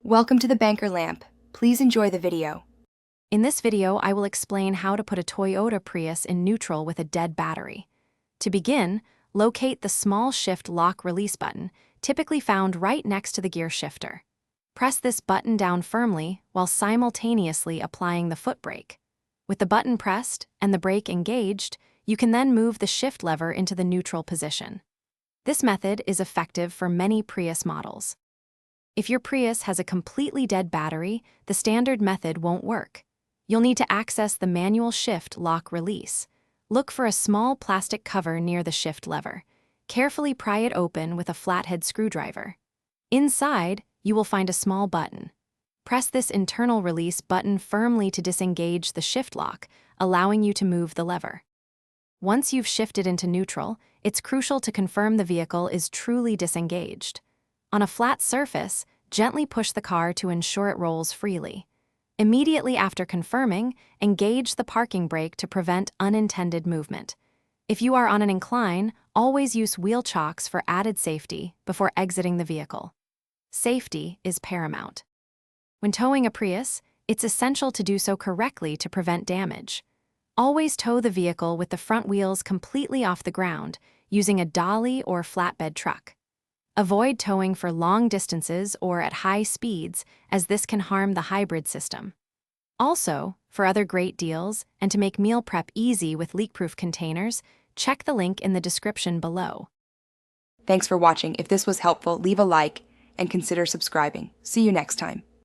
Welcome to the Banker Lamp. Please enjoy the video. In this video, I will explain how to put a Toyota Prius in neutral with a dead battery. To begin, locate the small shift lock release button, typically found right next to the gear shifter. Press this button down firmly while simultaneously applying the foot brake. With the button pressed and the brake engaged, you can then move the shift lever into the neutral position. This method is effective for many Prius models. If your Prius has a completely dead battery, the standard method won't work. You'll need to access the manual shift lock release. Look for a small plastic cover near the shift lever. Carefully pry it open with a flathead screwdriver. Inside, you will find a small button. Press this internal release button firmly to disengage the shift lock, allowing you to move the lever. Once you've shifted into neutral, it's crucial to confirm the vehicle is truly disengaged. On a flat surface, gently push the car to ensure it rolls freely. Immediately after confirming, engage the parking brake to prevent unintended movement. If you are on an incline, always use wheel chocks for added safety before exiting the vehicle. Safety is paramount. When towing a Prius, it's essential to do so correctly to prevent damage. Always tow the vehicle with the front wheels completely off the ground, using a dolly or flatbed truck. Avoid towing for long distances or at high speeds, as this can harm the hybrid system. Also, for other great deals and to make meal prep easy with leak-proof containers, check the link in the description below. Thanks for watching. If this was helpful, leave a like and consider subscribing. See you next time.